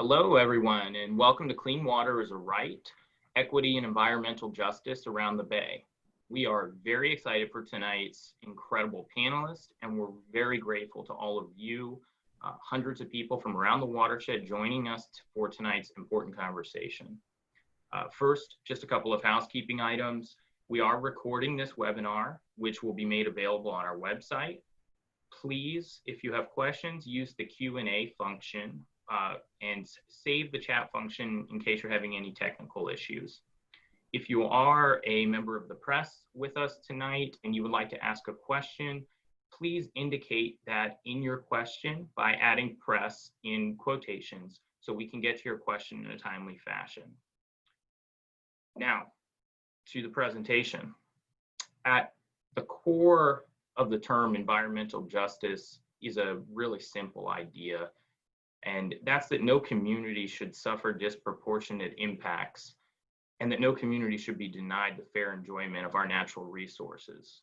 Hello, everyone, and welcome to Clean Water is a Right, Equity and Environmental Justice Around the Bay. We are very excited for tonight's incredible panelists, and we're very grateful to all of you, hundreds of people from around the watershed joining us for tonight's important conversation. First, just a couple of housekeeping items. We are recording this webinar, which will be made available on our website. Please, if you have questions, use the Q&A function and save the chat function in case you're having any technical issues. If you are a member of the press with us tonight and you would like to ask a question, please indicate that in your question by adding press in quotations so we can get to your question in a timely fashion. Now, to the presentation. At the core of the term environmental justice is a really simple idea, and that's that no community should suffer disproportionate impacts and that no community should be denied the fair enjoyment of our natural resources.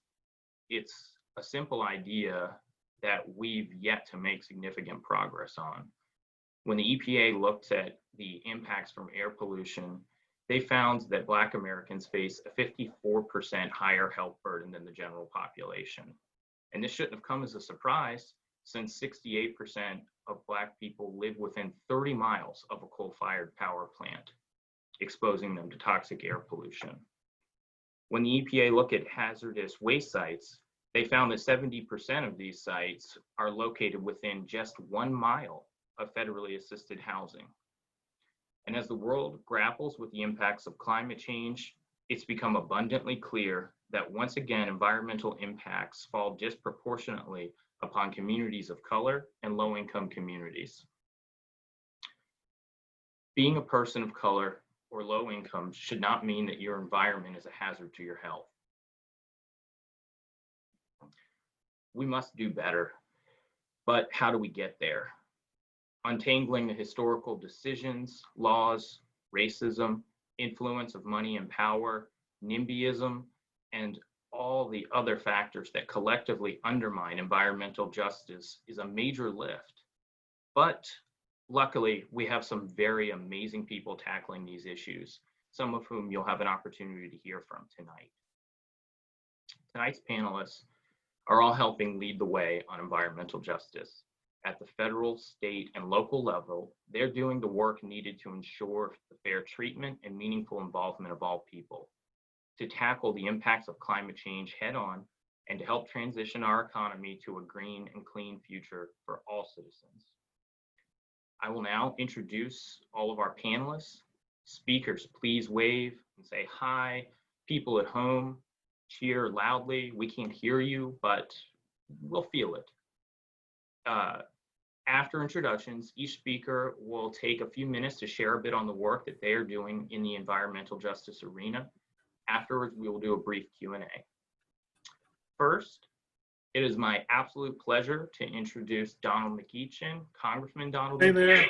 It's a simple idea that we've yet to make significant progress on. When the EPA looked at the impacts from air pollution, they found that Black Americans face a 54% higher health burden than the general population. And this shouldn't have come as a surprise, since 68% of Black people live within 30 miles of a coal-fired power plant, exposing them to toxic air pollution. When the EPA looked at hazardous waste sites, they found that 70% of these sites are located within just 1 mile of federally assisted housing. And as the world grapples with the impacts of climate change, it's become abundantly clear that once again, environmental impacts fall disproportionately upon communities of color and low-income communities. Being a person of color or low income should not mean that your environment is a hazard to your health. We must do better, but how do we get there? Untangling the historical decisions, laws, racism, influence of money and power, NIMBYism, and all the other factors that collectively undermine environmental justice is a major lift. But luckily, we have some very amazing people tackling these issues, some of whom you'll have an opportunity to hear from tonight. Tonight's panelists are all helping lead the way on environmental justice. At the federal, state, and local level, they're doing the work needed to ensure the fair treatment and meaningful involvement of all people, to tackle the impacts of climate change head on, and to help transition our economy to a green and clean future for all citizens. I will now introduce all of our panelists. Speakers, please wave and say hi. People at home, cheer loudly. We can't hear you, but we'll feel it. After introductions, each speaker will take a few minutes to share a bit on the work that they are doing in the environmental justice arena. Afterwards, we will do a brief Q&A. First, it is my absolute pleasure to introduce Donald McEachin, Congressman Donald McEachin.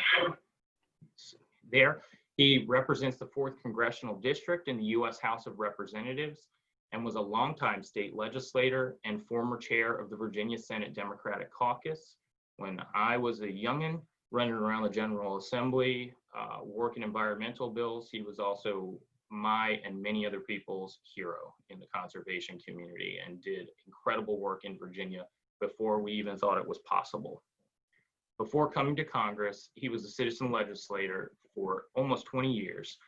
There, he represents the 4th Congressional District in the U.S. House of Representatives and was a longtime state legislator and former chair of the Virginia Senate Democratic Caucus. When I was a youngin' running around the General Assembly, working environmental bills, he was also my and many other people's hero in the conservation community and did incredible work in Virginia before we even thought it was possible. Before coming to Congress, he was a citizen legislator for almost 20 years.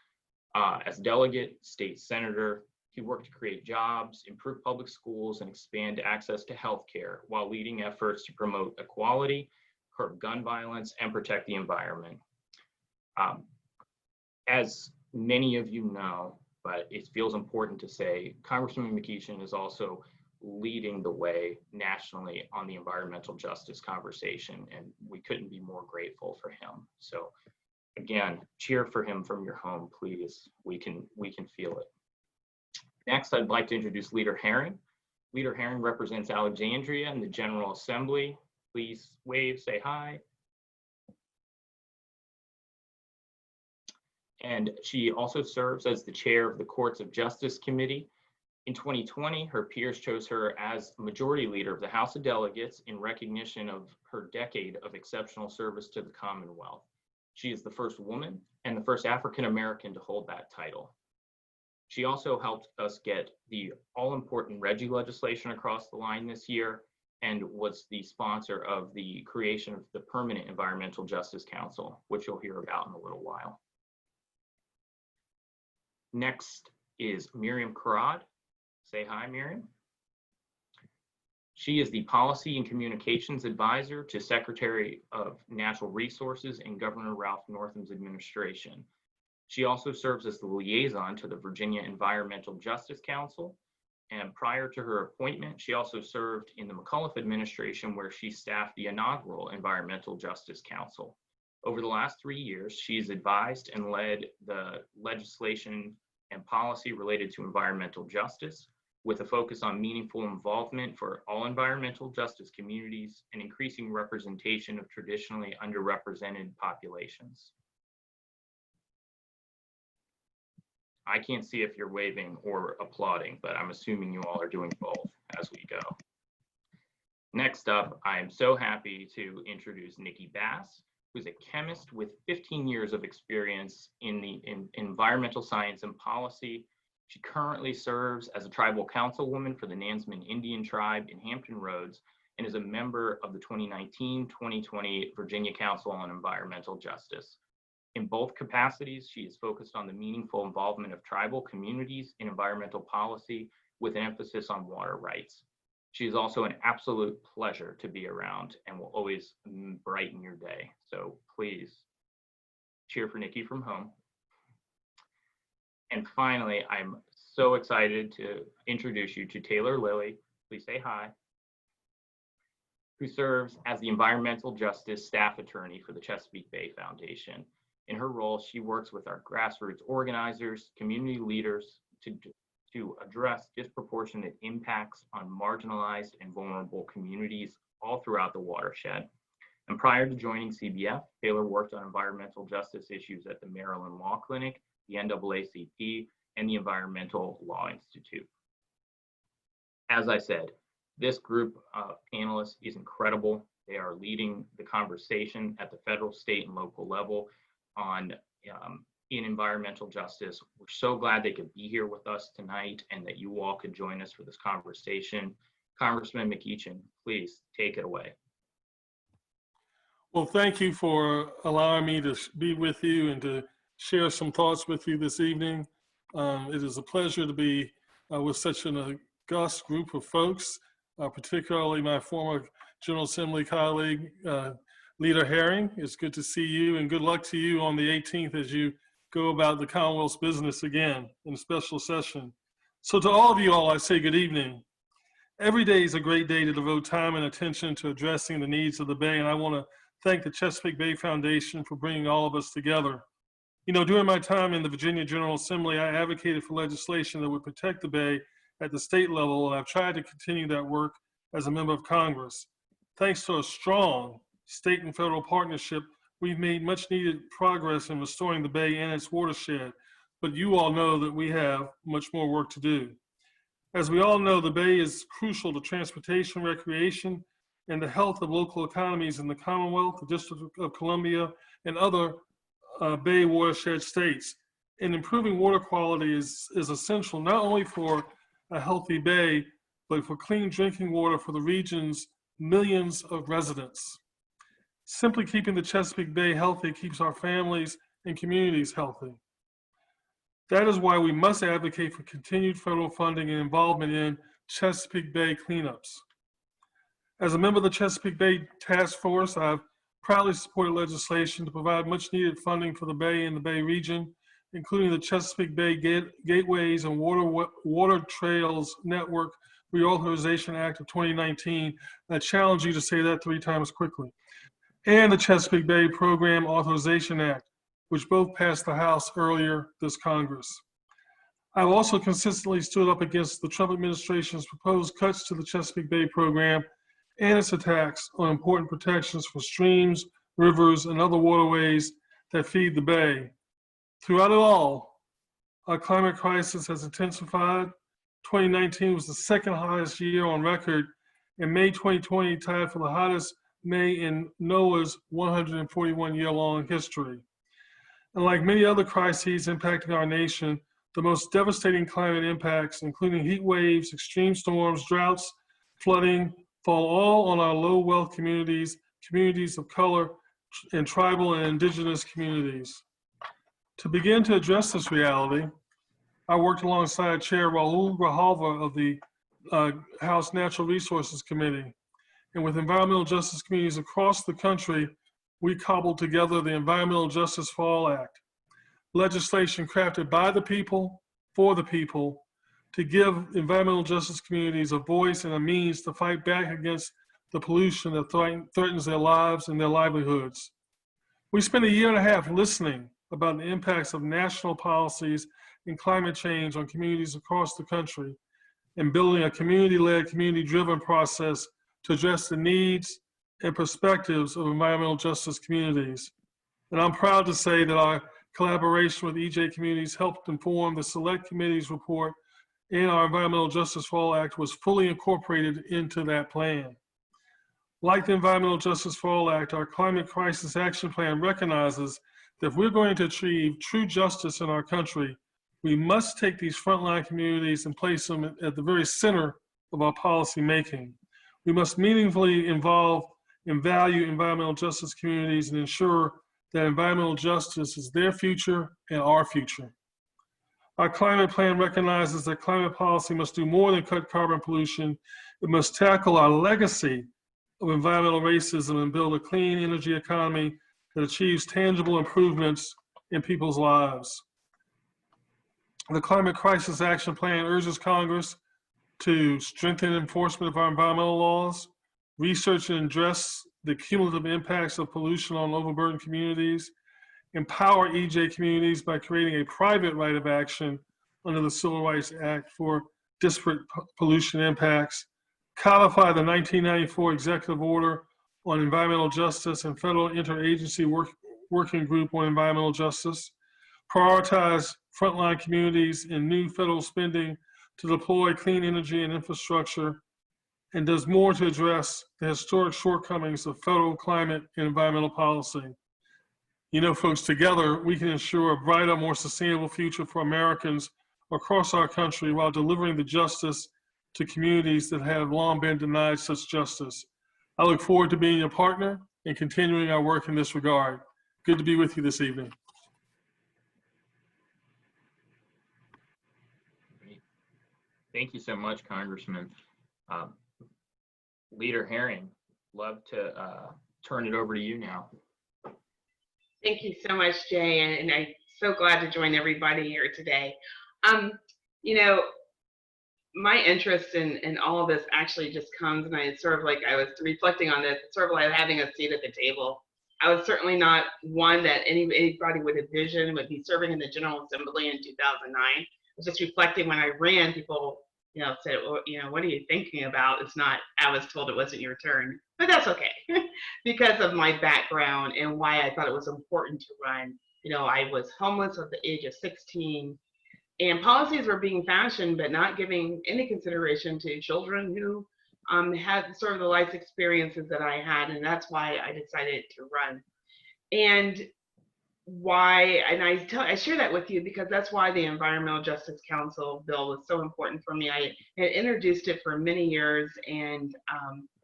As delegate, state senator, he worked to create jobs, improve public schools, and expand access to healthcare while leading efforts to promote equality, curb gun violence, and protect the environment. As many of you know, but it feels important to say, Congressman McEachin is also leading the way nationally on the environmental justice conversation, and we couldn't be more grateful for him. So again, cheer for him from your home, please. We can feel it. Next, I'd like to introduce Leader Herring. Leader Herring represents Alexandria in the General Assembly. Please wave, say hi. And she also serves as the chair of the Courts of Justice Committee. In 2020, her peers chose her as majority leader of the House of Delegates in recognition of her decade of exceptional service to the Commonwealth. She is the first woman and the first African American to hold that title. She also helped us get the all-important RGGI legislation across the line this year and was the sponsor of the creation of the Permanent Environmental Justice Council, which you'll hear about in a little while. Next is Miriam Carrad. Say hi, Miriam. She is the Policy and Communications Advisor to Secretary of Natural Resources in Governor Ralph Northam's administration. She also serves as the liaison to the Virginia Environmental Justice Council. And prior to her appointment, she also served in the McAuliffe administration, where she staffed the inaugural Environmental Justice Council. Over the last 3 years, she's advised and led the legislation and policy related to environmental justice, with a focus on meaningful involvement for all environmental justice communities and increasing representation of traditionally underrepresented populations. I can't see if you're waving or applauding, but I'm assuming you all are doing both as we go. Next up, I am so happy to introduce Nikki Bass, who's a chemist with 15 years of experience in environmental science and policy. She currently serves as a tribal councilwoman for the Nansemond Indian Tribe in Hampton Roads and is a member of the 2019-2020 Virginia Council on Environmental Justice. In both capacities, she is focused on the meaningful involvement of tribal communities in environmental policy with an emphasis on water rights. She is also an absolute pleasure to be around and will always brighten your day. So please cheer for Nikki from home. And finally, I'm so excited to introduce you to Taylor Lilly. Please say hi. Who serves as the Environmental Justice Staff Attorney for the Chesapeake Bay Foundation. In her role, she works with our grassroots organizers, community leaders to address disproportionate impacts on marginalized and vulnerable communities all throughout the watershed. And prior to joining CBF, Taylor worked on environmental justice issues at the Maryland Law Clinic, the NAACP, and the Environmental Law Institute. As I said, this group of panelists is incredible. They are leading the conversation at the federal, state, and local level on in environmental justice. We're so glad they could be here with us tonight and that you all could join us for this conversation. Congressman McEachin, please take it away. Well, thank you for allowing me to be with you and to share some thoughts with you this evening. It is a pleasure to be with such an august group of folks, particularly my former General Assembly colleague, Leader Herring. It's good to see you, and good luck to you on the 18th as you go about the Commonwealth's business again in a special session. So to all of you all, I say good evening. Every day is a great day to devote time and attention to addressing the needs of the Bay, and I want to thank the Chesapeake Bay Foundation for bringing all of us together. You know, during my time in the Virginia General Assembly, I advocated for legislation that would protect the Bay at the state level, and I've tried to continue that work as a member of Congress. Thanks to a strong state and federal partnership, we've made much needed progress in restoring the Bay and its watershed, but you all know that we have much more work to do. As we all know, the Bay is crucial to transportation, recreation, and the health of local economies in the Commonwealth, the District of Columbia, and other Bay watershed states. And improving water quality is essential not only for a healthy Bay, but for clean drinking water for the region's millions of residents. Simply keeping the Chesapeake Bay healthy keeps our families and communities healthy. That is why we must advocate for continued federal funding and involvement in Chesapeake Bay cleanups. As a member of the Chesapeake Bay Task Force, I've proudly supported legislation to provide much needed funding for the Bay and the Bay region, including the Chesapeake Bay Gateways and Water Trails Network Reauthorization Act of 2019. I challenge you to say that 3 times quickly. And the Chesapeake Bay Program Authorization Act, which both passed the House earlier this Congress. I've also consistently stood up against the Trump administration's proposed cuts to the Chesapeake Bay program and its attacks on important protections for streams, rivers, and other waterways that feed the Bay. Throughout it all, our climate crisis has intensified. 2019 was the 2nd highest year on record, and May 2020 tied for the hottest May in NOAA's 141-year-long history. And like many other crises impacting our nation, the most devastating climate impacts, including heat waves, extreme storms, droughts, flooding, fall all on our low wealth communities, communities of color, and tribal and indigenous communities. To begin to address this reality, I worked alongside Chair Raul Grijalva of the House Natural Resources Committee. And with environmental justice communities across the country, we cobbled together the Environmental Justice for All Act, legislation crafted by the people, for the people, to give environmental justice communities a voice and a means to fight back against the pollution that threatens their lives and their livelihoods. We spent a year and a half listening about the impacts of national policies and climate change on communities across the country and building a community-led, community-driven process to address the needs and perspectives of environmental justice communities. And I'm proud to say that our collaboration with EJ Communities helped inform the Select Committee's report, and our Environmental Justice for All Act was fully incorporated into that plan. Like the Environmental Justice for All Act, our Climate Crisis Action Plan recognizes that if we're going to achieve true justice in our country, we must take these frontline communities and place them at the very center of our policy making. We must meaningfully involve and value environmental justice communities and ensure that environmental justice is their future and our future. Our climate plan recognizes that climate policy must do more than cut carbon pollution. It must tackle our legacy of environmental racism and build a clean energy economy that achieves tangible improvements in people's lives. The Climate Crisis Action Plan urges Congress to strengthen enforcement of our environmental laws, research and address the cumulative impacts of pollution on overburdened communities, empower EJ communities by creating a private right of action under the Civil Rights Act for disparate pollution impacts, codify the 1994 Executive Order on Environmental Justice and Federal Interagency Working Group on Environmental Justice, prioritize frontline communities in new federal spending to deploy clean energy and infrastructure, and does more to address the historic shortcomings of federal climate and environmental policy. You know, folks, together we can ensure a brighter, more sustainable future for Americans across our country while delivering the justice to communities that have long been denied such justice. I look forward to being your partner and continuing our work in this regard. Good to be with you this evening. Great. Thank you so much, Congressman. Leader Herring, love to turn it over to you now. Thank you so much, Jay, and I'm so glad to join everybody here today. You know, my interest in all of this actually just comes, and I sort of like, I was reflecting on this, sort of like having a seat at the table. I was certainly not one that anybody would envision would be serving in the General Assembly in 2009. I was just reflecting when I ran, people, you know, said, well, you know, what are you thinking about? It's not, I was told it wasn't your turn, but that's okay because of my background and why I thought it was important to run. You know, I was homeless at the age of 16, and policies were being fashioned, but not giving any consideration to children who had sort of the life experiences that I had, and that's why I decided to run. And why, and I share that with you because that's why the Environmental Justice Council bill was so important for me. I had introduced it for many years and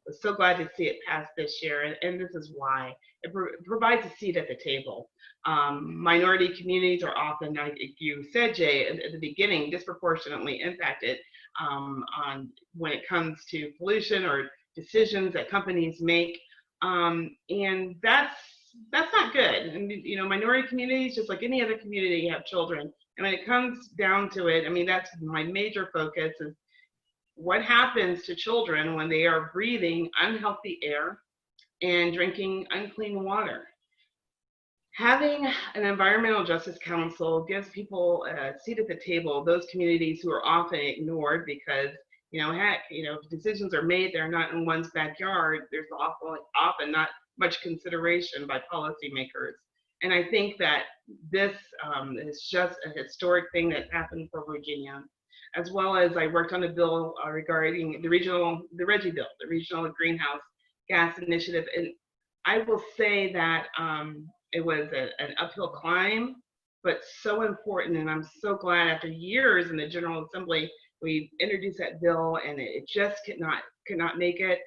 was so glad to see it pass this year, and this is why. It provides a seat at the table. Minority communities are often, like you said, Jay, at the beginning, disproportionately impacted on when it comes to pollution or decisions that companies make, and that's not good. And you know, minority communities, just like any other community, have children, and when it comes down to it, I mean, that's my major focus is what happens to children when they are breathing unhealthy air and drinking unclean water. Having an Environmental Justice Council gives people a seat at the table, those communities who are often ignored because, you know, heck, you know, decisions are made, they're not in one's backyard, there's often not much consideration by policymakers. And I think that this is just a historic thing that happened for Virginia, as well as I worked on a bill regarding the RGGI bill, the Regional Greenhouse Gas Initiative. And I will say that It was an uphill climb, but so important. And I'm so glad after years in the General Assembly, we introduced that bill and it just could not make it.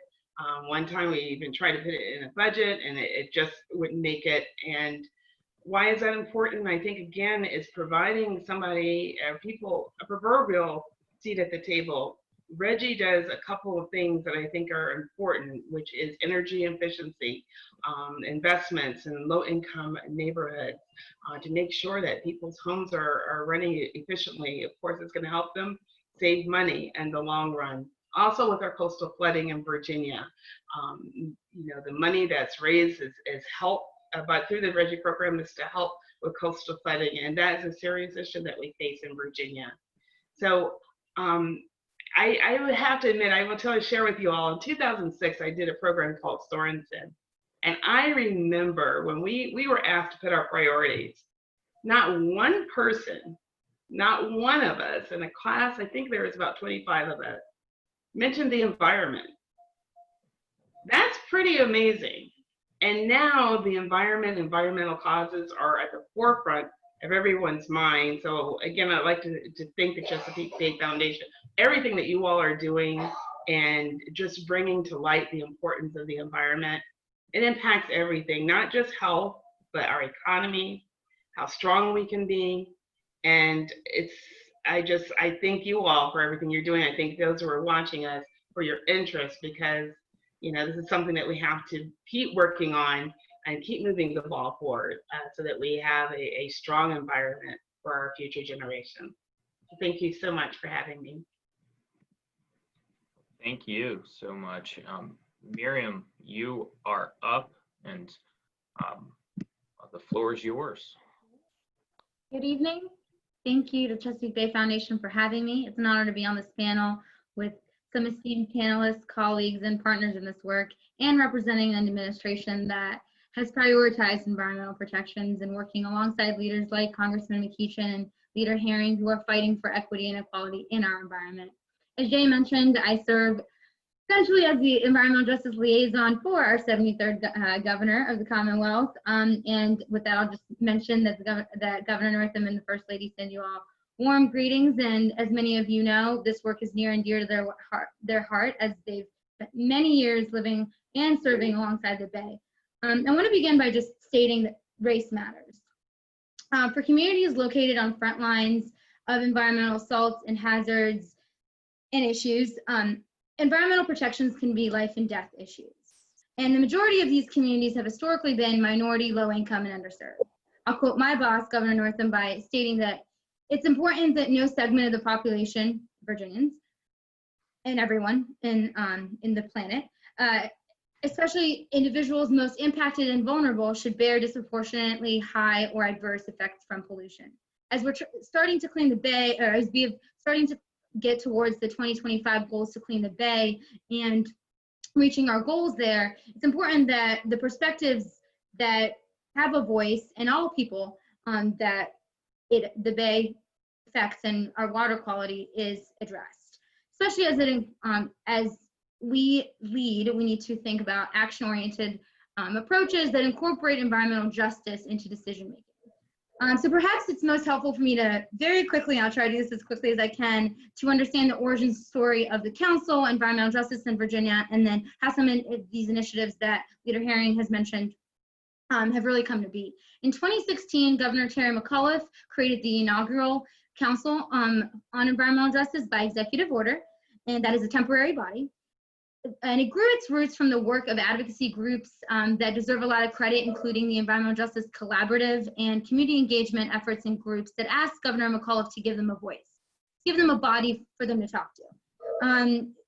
One time we even tried to put it in a budget and it just wouldn't make it. And why is that important? I think, again, is providing somebody, people, a proverbial seat at the table. Reggie does a couple of things that I think are important, which is energy efficiency, investments in low-income neighborhoods to make sure that people's homes are running efficiently. Of course, it's going to help them save money in the long run. Also with our coastal flooding in Virginia, the money that's raised is help, but through the Reggie program is to help with coastal flooding, and that is a serious issue that we face in Virginia. So I would have to admit, I will share with you all, in 2006, I did a program called Sorensen. And I remember when we were asked to put our priorities, not one person, not one of us in a class, I think there was about 25 of us, mentioned the environment. That's pretty amazing. And now the environmental causes are at the forefront of everyone's mind. So again, I'd like to thank the Chesapeake Bay Foundation, everything that you all are doing and just bringing to light the importance of the environment. It impacts everything, not just health, but our economy, how strong we can be. And I thank you all for everything you're doing. I thank those who are watching us for your interest, because this is something that we have to keep working on and keep moving the ball forward so that we have a strong environment for our future generation. Thank you so much for having me. Thank you so much. Miriam, you are up, and the floor is yours. Good evening. Thank you to Chesapeake Bay Foundation for having me. It's an honor to be on this panel with some esteemed panelists, colleagues, and partners in this work, and representing an administration that has prioritized environmental protections and working alongside leaders like Congressman McEachin and Leader Herring, who are fighting for equity and equality in our environment. As Jay mentioned, I serve essentially as the environmental justice liaison for our 73rd governor of the Commonwealth. And with that, I'll just mention that, Governor Northam and the First Lady send you all warm greetings. And as many of you know, this work is near and dear to their heart, as they've spent many years living and serving alongside the Bay. I want to begin by just stating that race matters. For communities located on front lines of environmental assaults and hazards and issues, environmental protections can be life and death issues. And the majority of these communities have historically been minority, low income, and underserved. I'll quote my boss, Governor Northam, by stating that it's important that no segment of the population, Virginians, and everyone in the planet, especially individuals most impacted and vulnerable, should bear disproportionately high or adverse effects from pollution. As we're starting to clean the Bay, or as we're starting to get towards the 2025 goals to clean the Bay and reaching our goals there, it's important that the perspectives that have a voice and all people that the Bay affects and our water quality is addressed. Especially as we lead, we need to think about action-oriented approaches that incorporate environmental justice into decision-making. So perhaps it's most helpful for me to very quickly, and I'll try to do this as quickly as I can, to understand the origin story of the Council, Environmental Justice in Virginia, and then how some of these initiatives that Leader Herring has mentioned have really come to be. In 2016, Governor Terry McAuliffe created the inaugural Council on Environmental Justice by executive order, and that is a temporary body. And it grew its roots from the work of advocacy groups that deserve a lot of credit, including the Environmental Justice Collaborative and community engagement efforts and groups that asked Governor McAuliffe to give them a voice, give them a body for them to talk to.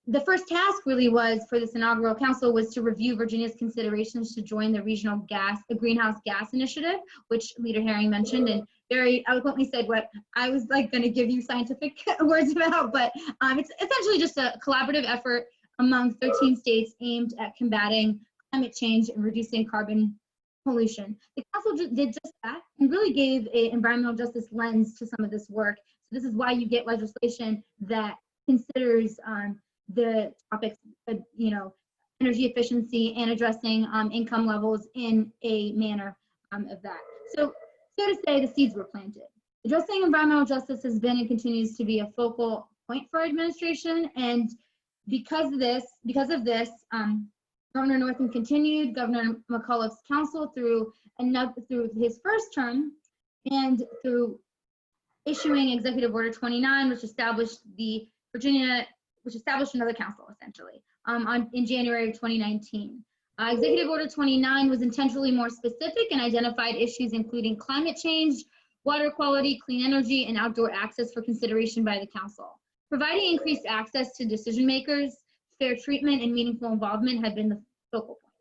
The first task really was for this inaugural council was to review Virginia's considerations to join the regional greenhouse gas initiative, which Leader Herring mentioned and very eloquently said what I was like going to give you scientific words about, but it's essentially just a collaborative effort among 13 states aimed at combating climate change and reducing carbon pollution. The council did just that and really gave an environmental justice lens to some of this work. So this is why you get legislation that considers the topics, energy efficiency and addressing income levels in a manner of that. So to say, the seeds were planted. Addressing environmental justice has been and continues to be a focal point for our administration, and because of this, Governor Northam continued Governor McAuliffe's counsel through his first term, and through issuing Executive Order 29, which established another council essentially in January of 2019. Executive Order 29 was intentionally more specific and identified issues including climate change, water quality, clean energy, and outdoor access for consideration by the council. Providing increased access to decision makers, fair treatment, and meaningful involvement have been the focal point.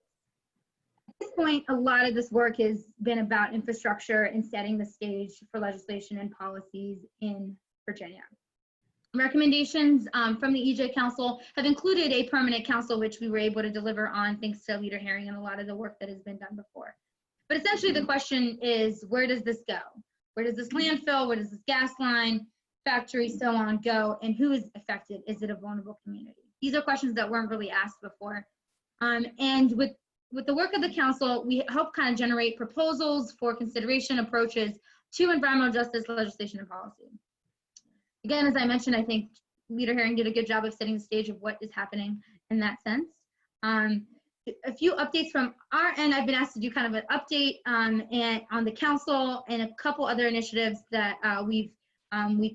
At this point, a lot of this work has been about infrastructure and setting the stage for legislation and policies in Virginia. Recommendations from the EJ Council have included a permanent council, which we were able to deliver on thanks to Leader Herring and a lot of the work that has been done before. But essentially the question is, where does this go? Where does this landfill, where does this gas line, factory, so on go, and who is affected? Is it a vulnerable community? These are questions that weren't really asked before. And with the work of the council, we help kind of generate proposals for consideration approaches to environmental justice legislation and policy. Again, as I mentioned, I think Leader Herring did a good job of setting the stage of what is happening in that sense. A few updates from our end. I've been asked to do kind of an update on the council and a couple other initiatives that we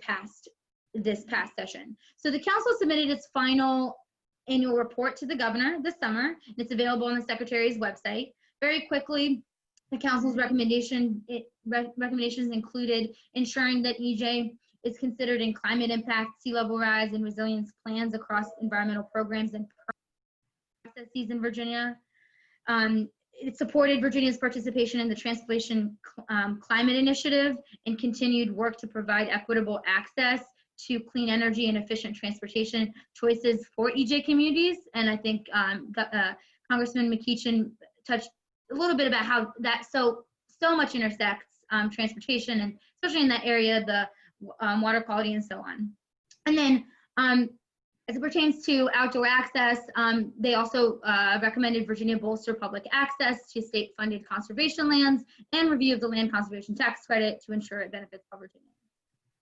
passed this past session. So the council submitted its final annual report to the governor this summer, and it's available on the secretary's website. Very quickly, the council's recommendations included ensuring that EJ is considered in climate impact, sea level rise, and resilience plans across environmental programs and processes in Virginia. It supported Virginia's participation in the Transportation Climate Initiative and continued work to provide equitable access to clean energy and efficient transportation choices for EJ communities. And I think Congressman McEachin touched a little bit about how that so much intersects transportation, and especially in that area, the water quality and so on. And then as it pertains to outdoor access, they also recommended Virginia bolster public access to state-funded conservation lands and review of the land conservation tax credit to ensure it benefits all Virginians.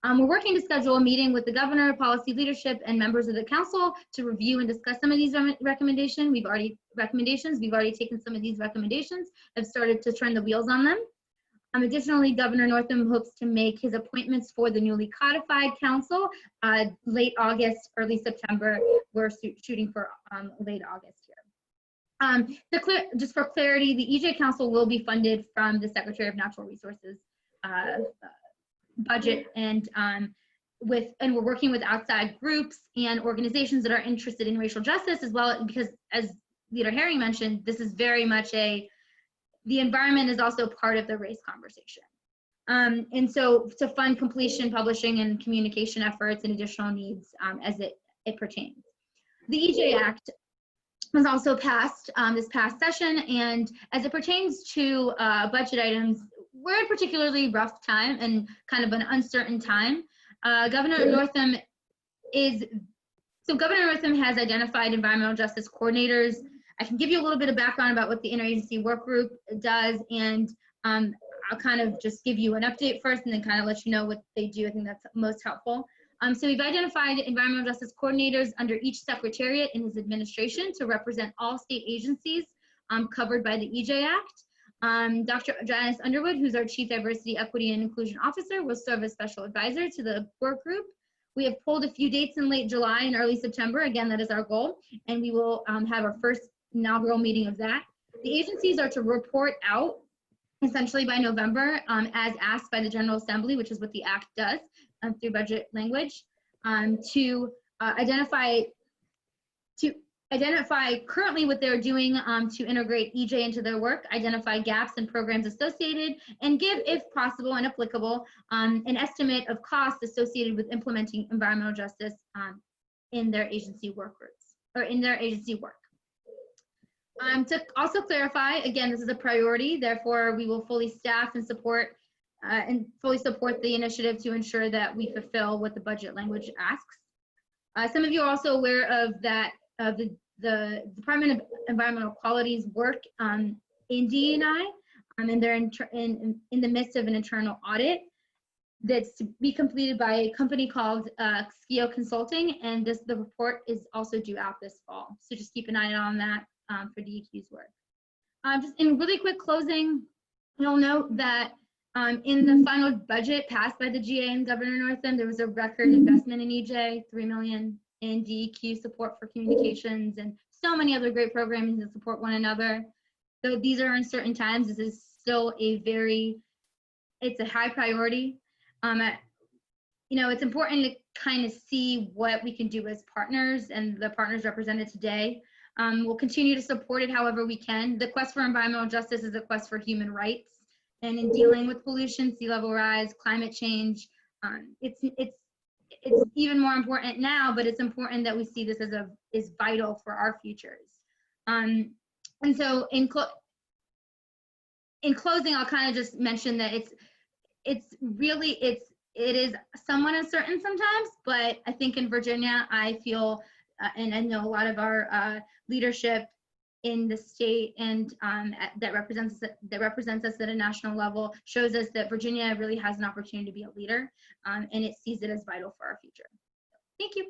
We're working to schedule a meeting with the governor, policy leadership, and members of the council to review and discuss some of these recommendations. We've already taken some of these recommendations, have started to turn the wheels on them. Additionally, Governor Northam hopes to make his appointments for the newly codified council late August, early September. We're shooting for late August here. Just for clarity, the EJ Council will be funded from the Secretary of Natural Resources budget, and we're working with outside groups and organizations that are interested in racial justice as well, because as Leader Herring mentioned, this is very much the environment is also part of the race conversation. And so to fund completion, publishing, and communication efforts and additional needs as it pertains. The EJ Act was also passed this past session, and as it pertains to budget items, we're in a particularly rough time and kind of an uncertain time. Governor Northam has identified environmental justice coordinators. I can give you a little bit of background about what the interagency work group does, and I'll kind of just give you an update first and then kind of let you know what they do. I think that's most helpful. So we've identified environmental justice coordinators under each secretariat in his administration to represent all state agencies covered by the EJ Act. Dr. Janice Underwood, who's our Chief Diversity, Equity, and Inclusion Officer, will serve as special advisor to the work group. We have pulled a few dates in late July and early September. Again, that is our goal, and we will have our first inaugural meeting of that. The agencies are to report out essentially by November as asked by the General Assembly, which is what the Act does through budget language, to identify currently what they're doing to integrate EJ into their work, identify gaps and programs associated, and give, if possible and applicable, an estimate of costs associated with implementing environmental justice in their agency work groups, or in their agency work. To also clarify, again, this is a priority, therefore we will fully staff and support the initiative to ensure that we fulfill what the budget language asks. Some of you are also aware of that the Department of Environmental Quality's work in DE&I. and they're in the midst of an internal audit that's to be completed by a company called Skio Consulting, and the report is also due out this fall. So just keep an eye on that for DEQ's work. Just in really quick closing, you'll note that in the final budget passed by the GA and Governor Northam, there was a record investment in EJ, $3 million in DEQ support for communications and so many other great programs that support one another. So these are uncertain times. This is still it's a high priority. It's important to kind of see what we can do as partners, and the partners represented today. We'll continue to support it however we can. The quest for environmental justice is a quest for human rights, and in dealing with pollution, sea level rise, climate change, it's even more important now, but it's important that we see this as vital for our futures. And so in closing, I'll kind of just mention that it is somewhat uncertain sometimes, but I think in Virginia, I feel, and I know a lot of our leadership in the state and that represents us at a national level shows us that Virginia really has an opportunity to be a leader, and it sees it as vital for our future. Thank you.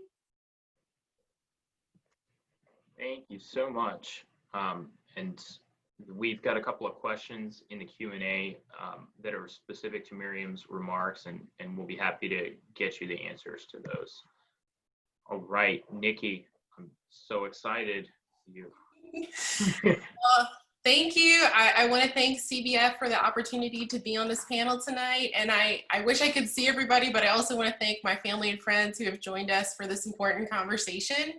Thank you so much. And we've got a couple of questions in the Q&A that are specific to Miriam's remarks, and we'll be happy to get you the answers to those. All right, Nikki, I'm so excited. Thank you. I want to thank CBF for the opportunity to be on this panel tonight. And I wish I could see everybody, but I also want to thank my family and friends who have joined us for this important conversation.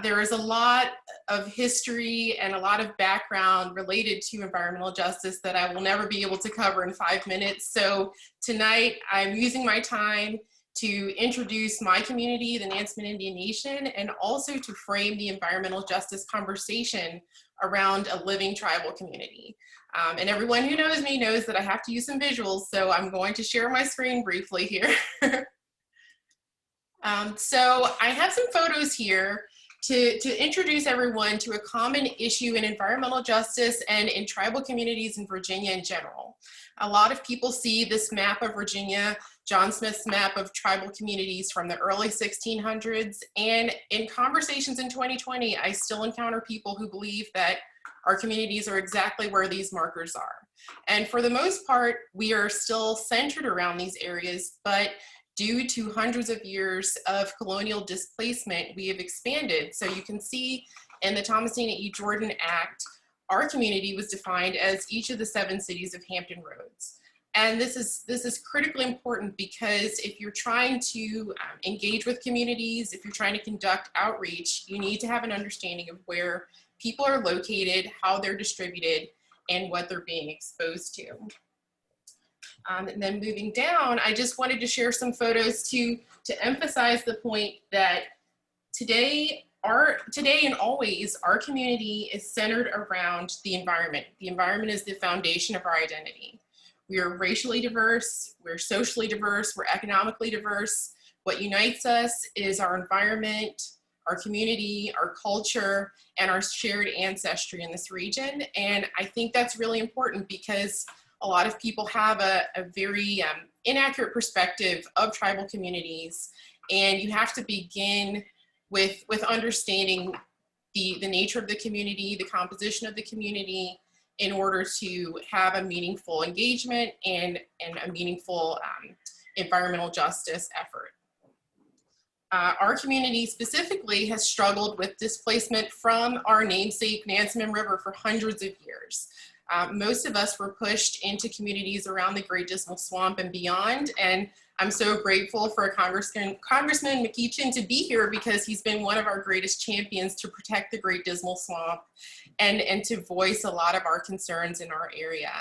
There is a lot of history and a lot of background related to environmental justice that I will never be able to cover in 5 minutes. So tonight I'm using my time to introduce my community, the Nansemond Indian Nation, and also to frame the environmental justice conversation around a living tribal community. And everyone who knows me knows that I have to use some visuals, so I'm going to share my screen briefly here. So I have some photos here to introduce everyone to a common issue in environmental justice and in tribal communities in Virginia in general. A lot of people see this map of Virginia, John Smith's map of tribal communities from the early 1600s, and in conversations in 2020, I still encounter people who believe that our communities are exactly where these markers are. And for the most part, we are still centered around these areas, but due to hundreds of years of colonial displacement, we have expanded. So you can see in the Thomasina E. Jordan Act, our community was defined as each of the 7 cities of Hampton Roads. And this is critically important because if you're trying to engage with communities, if you're trying to conduct outreach, you need to have an understanding of where people are located, how they're distributed, and what they're being exposed to. And then moving down, I just wanted to share some photos to emphasize the point that today and always, our community is centered around the environment. The environment is the foundation of our identity. We are racially diverse, we're socially diverse, we're economically diverse. What unites us is our environment, our community, our culture, and our shared ancestry in this region. And I think that's really important because a lot of people have a very inaccurate perspective of tribal communities, and you have to begin with understanding the nature of the community, the composition of the community, in order to have a meaningful engagement and a meaningful environmental justice effort. Our community specifically has struggled with displacement from our namesake Nansemond River for hundreds of years. Most of us were pushed into communities around the Great Dismal Swamp and beyond, and I'm so grateful for Congressman McEachin to be here because he's been one of our greatest champions to protect the Great Dismal Swamp and to voice a lot of our concerns in our area.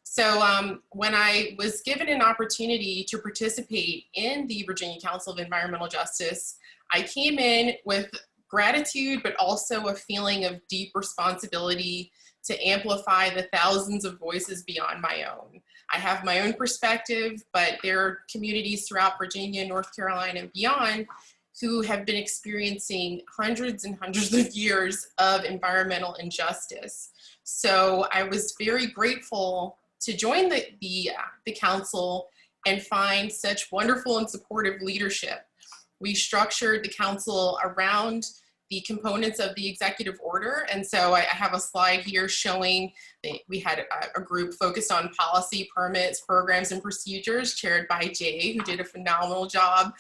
So when I was given an opportunity to participate in the Virginia Council of Environmental Justice, I came in with gratitude, but also a feeling of deep responsibility to amplify the thousands of voices beyond my own. I have my own perspective, but there are communities throughout Virginia, North Carolina, and beyond who have been experiencing hundreds and hundreds of years of environmental injustice. So I was very grateful to join the council and find such wonderful and supportive leadership. We structured the council around the components of the executive order. And so I have a slide here showing that we had a group focused on policy, permits, programs, and procedures chaired by Jay, who did a phenomenal job,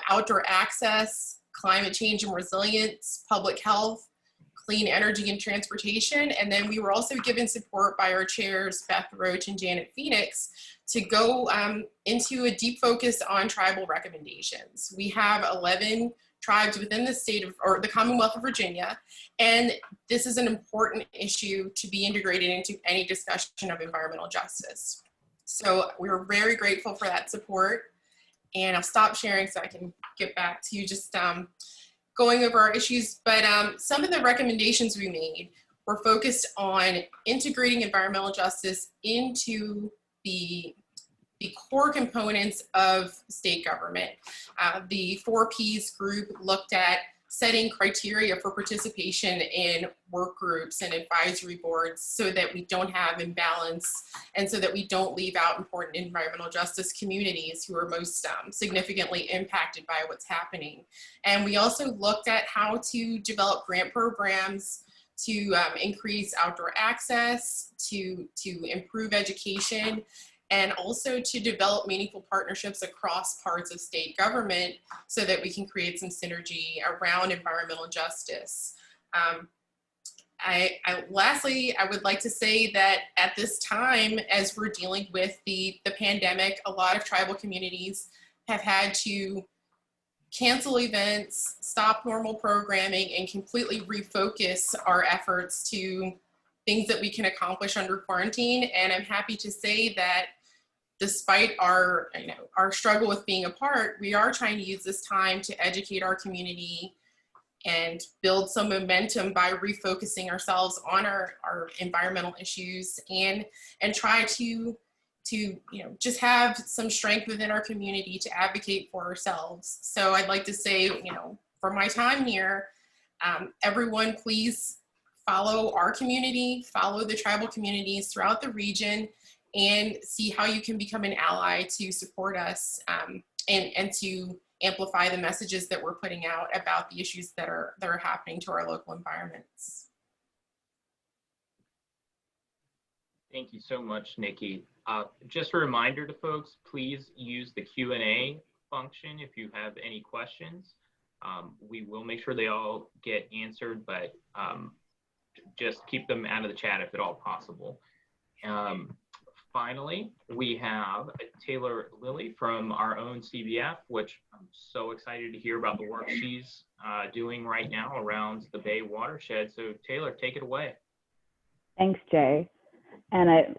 outdoor access, climate change and resilience, public health, clean energy and transportation. And then we were also given support by our chairs, Beth Roach and Janet Phoenix, to go into a deep focus on tribal recommendations. We have 11 tribes within the state of, or the Commonwealth of Virginia, and this is an important issue to be integrated into any discussion of environmental justice. So we're very grateful for that support, and I'll stop sharing so I can get back to you just going over our issues. But some of the recommendations we made were focused on integrating environmental justice into the core components of state government. The 4Ps group looked at setting criteria for participation in work groups and advisory boards so that we don't have imbalance and so that we don't leave out important environmental justice communities who are most significantly impacted by what's happening. And we also looked at how to develop grant programs to increase outdoor access, to improve education, and also to develop meaningful partnerships across parts of state government so that we can create some synergy around environmental justice. Lastly, I would like to say that at this time, as we're dealing with the pandemic, a lot of tribal communities have had to cancel events, stop normal programming, and completely refocus our efforts to things that we can accomplish under quarantine. And I'm happy to say that despite our struggle with being apart, we are trying to use this time to educate our community and build some momentum by refocusing ourselves on our environmental issues and try to just have some strength within our community to advocate for ourselves. So I'd like to say, for my time here, everyone please follow our community, follow the tribal communities throughout the region, and see how you can become an ally to support us and to amplify the messages that we're putting out about the issues that are happening to our local environments. Thank you so much, Nikki. Just a reminder to folks, please use the Q&A function if you have any questions. We will make sure they all get answered, but just keep them out of the chat if at all possible. Finally, we have Taylor Lilly from our own CBF, which I'm so excited to hear about the work she's doing right now around the Bay watershed. So Taylor, take it away. Thanks, Jay. And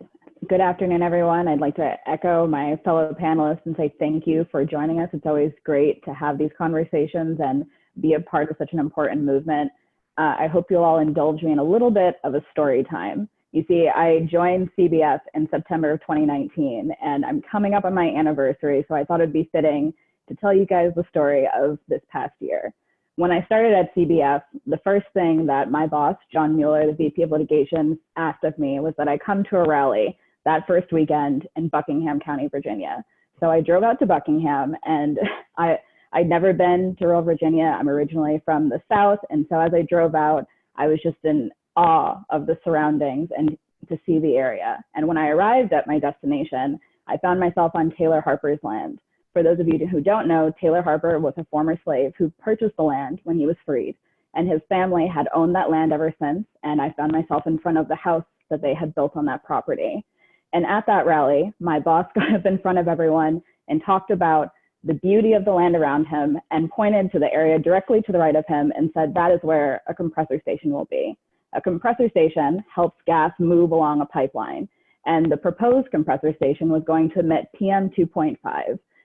good afternoon, everyone. I'd like to echo my fellow panelists and say thank you for joining us. It's always great to have these conversations and be a part of such an important movement. I hope you'll all indulge me in a little bit of a story time. You see, I joined CBF in September of 2019, and I'm coming up on my anniversary, so I thought it'd be fitting to tell you guys the story of this past year. When I started at CBF, the first thing that my boss, John Mueller, the VP of Litigation, asked of me was that I come to a rally that first weekend in Buckingham County, Virginia. So I drove out to Buckingham, and I'd never been to rural Virginia. I'm originally from the South, and so as I drove out, I was just in awe of the surroundings and to see the area. And when I arrived at my destination, I found myself on Taylor Harper's land. For those of you who don't know, Taylor Harper was a former slave who purchased the land when he was freed, and his family had owned that land ever since. And I found myself in front of the house that they had built on that property. And at that rally, my boss got up in front of everyone and talked about the beauty of the land around him and pointed to the area directly to the right of him and said, that is where a compressor station will be. A compressor station helps gas move along a pipeline, and the proposed compressor station was going to emit PM 2.5.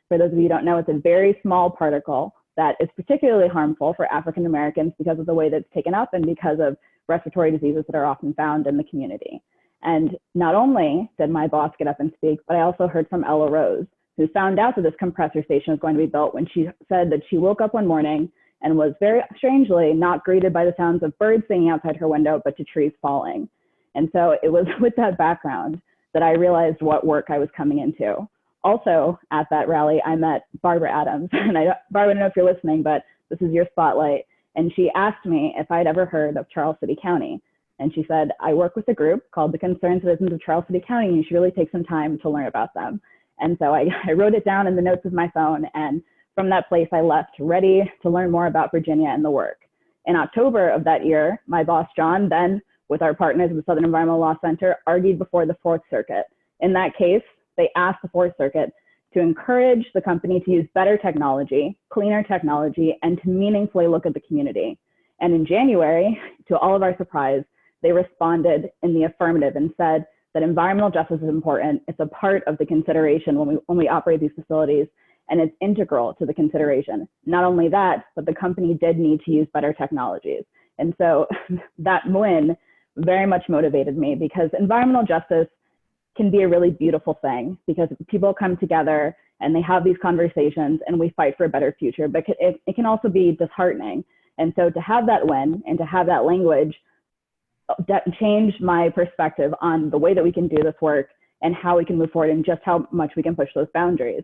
For those of you who don't know, it's a very small particle that is particularly harmful for African Americans because of the way that it's taken up and because of respiratory diseases that are often found in the community. And not only did my boss get up and speak, but I also heard from Ella Rose, who found out that this compressor station was going to be built when she said that she woke up one morning and was very strangely not greeted by the sounds of birds singing outside her window, but to trees falling. And so it was with that background that I realized what work I was coming into. Also at that rally, I met Barbara Adams. And Barbara, I don't know if you're listening, but this is your spotlight. And she asked me if I'd ever heard of Charles City County. And she said, I work with a group called the Concerned Citizens of Charles City County, and you should really take some time to learn about them. And so I wrote it down in the notes of my phone. And from that place, I left ready to learn more about Virginia and the work. In October of that year, my boss, John, then with our partners at the Southern Environmental Law Center, argued before the Fourth Circuit. In that case, they asked the Fourth Circuit to encourage the company to use better technology, cleaner technology, and to meaningfully look at the community. And in January, to all of our surprise, they responded in the affirmative and said that environmental justice is important. It's a part of the consideration when we operate these facilities, and it's integral to the consideration. Not only that, but the company did need to use better technologies. And so that win very much motivated me, because environmental justice can be a really beautiful thing, because people come together and they have these conversations and we fight for a better future, but it can also be disheartening. And so to have that win and to have that language that changed my perspective on the way that we can do this work and how we can move forward and just how much we can push those boundaries.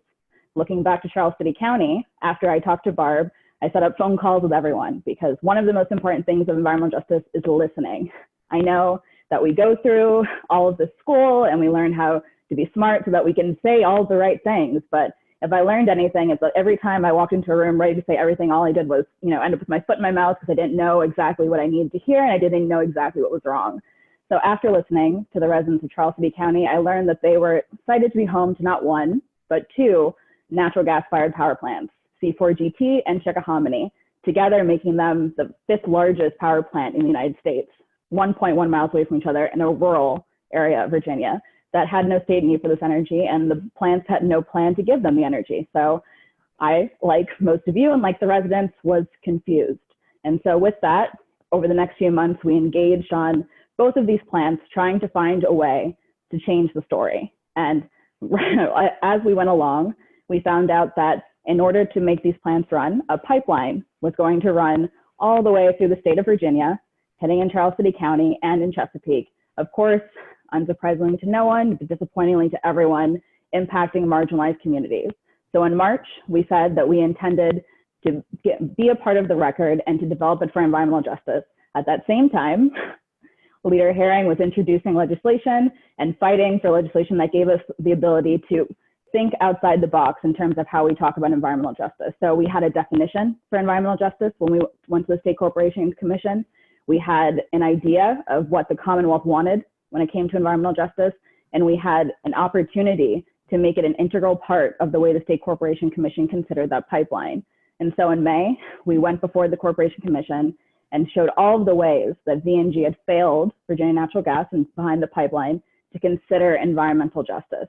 Looking back to Charles City County, after I talked to Barb, I set up phone calls with everyone, because one of the most important things of environmental justice is listening. I know that we go through all of this school and we learn how to be smart so that we can say all the right things. But if I learned anything, it's that every time I walked into a room ready to say everything, all I did was, end up with my foot in my mouth, because I didn't know exactly what I needed to hear and I didn't know exactly what was wrong. So after listening to the residents of Charles City County, I learned that they were excited to be home to not one, but two natural gas-fired power plants, C4GT and Chickahominy, together making them the 5th largest power plant in the United States, 1.1 miles away from each other in a rural area of Virginia that had no state need for this energy, and the plants had no plan to give them the energy. So I, like most of you and like the residents, was confused. And so with that, over the next few months, we engaged on both of these plants, trying to find a way to change the story. And as we went along, we found out that in order to make these plants run, a pipeline was going to run all the way through the state of Virginia, heading in Charles City County and in Chesapeake. Of course, unsurprisingly to no one, but disappointingly to everyone, impacting marginalized communities. So in March, we said that we intended to be a part of the record and to develop it for environmental justice. At that same time, Leader Herring was introducing legislation and fighting for legislation that gave us the ability to think outside the box in terms of how we talk about environmental justice. So we had a definition for environmental justice when we went to the State Corporation Commission. We had an idea of what the Commonwealth wanted when it came to environmental justice, and we had an opportunity to make it an integral part of the way the State Corporation Commission considered that pipeline. And so in May, we went before the Corporation Commission and showed all of the ways that VNG had failed Virginia Natural Gas and behind the pipeline to consider environmental justice.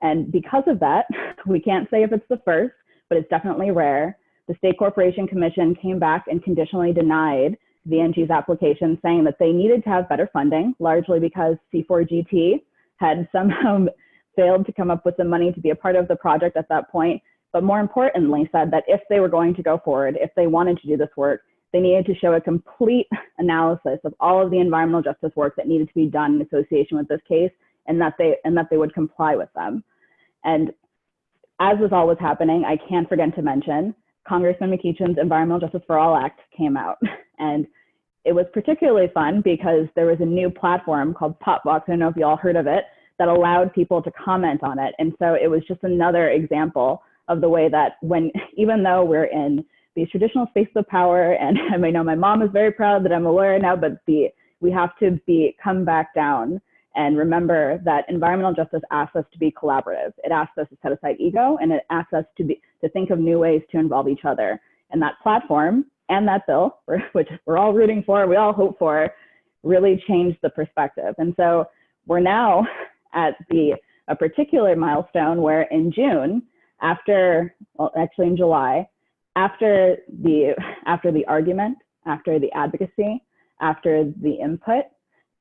And because of that, we can't say if it's the first, but it's definitely rare. The State Corporation Commission came back and conditionally denied VNG's application, saying that they needed to have better funding, largely because C4GT had somehow failed to come up with the money to be a part of the project at that point. But more importantly, said that if they were going to go forward, if they wanted to do this work, they needed to show a complete analysis of all of the environmental justice work that needed to be done in association with this case, and that they would comply with them. And as this all was happening, I can't forget to mention Congressman McEachin's Environmental Justice for All Act came out. And it was particularly fun because there was a new platform called Popbox, I don't know if you all heard of it, that allowed people to comment on it. And so it was just another example of the way that even though we're in these traditional spaces of power, and I may know my mom is very proud that I'm a lawyer now, but we have to come back down and remember that environmental justice asks us to be collaborative. It asks us to set aside ego, and it asks us to think of new ways to involve each other. And that platform and that bill, which we're all rooting for, we all hope for, really changed the perspective. And so we're now at a particular milestone where in June, in July, after the argument, after the advocacy, after the input,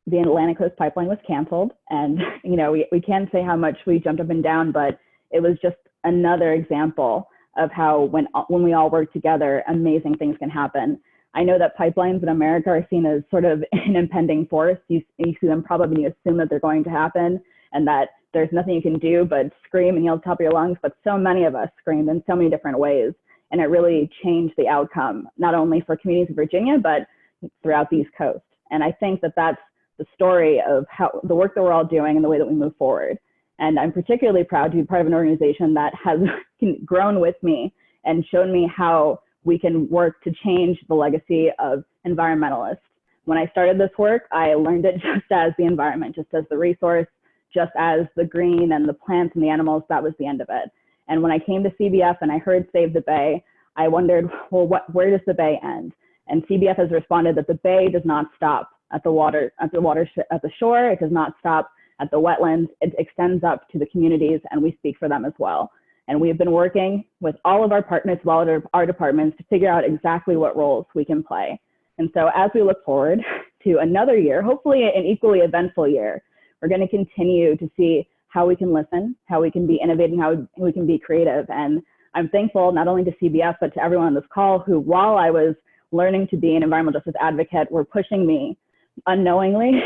the Atlantic Coast Pipeline was canceled. And we can't say how much we jumped up and down, but it was just another example of how when we all work together, amazing things can happen. I know that pipelines in America are seen as sort of an impending force. You see them probably, you assume that they're going to happen and that there's nothing you can do but scream and yell at the top of your lungs, but so many of us screamed in so many different ways. And it really changed the outcome, not only for communities in Virginia, but throughout the East Coast. And I think that that's the story of how the work that we're all doing and the way that we move forward. And I'm particularly proud to be part of an organization that has grown with me and shown me how we can work to change the legacy of environmentalists. When I started this work, I learned it just as the environment, just as the resource, just as the green and the plants and the animals. That was the end of it. And when I came to CBF and I heard Save the Bay, I wondered, well, where does the bay end? And CBF has responded that the bay does not stop at the shore. It does not stop at the wetlands. It extends up to the communities, and we speak for them as well. And we have been working with all of our partners, all of our departments, to figure out exactly what roles we can play. And so as we look forward to another year, hopefully an equally eventful year, we're going to continue to see how we can listen, how we can be innovative, how we can be creative. And I'm thankful not only to CBF, but to everyone on this call who, while I was learning to be an environmental justice advocate, were pushing me unknowingly,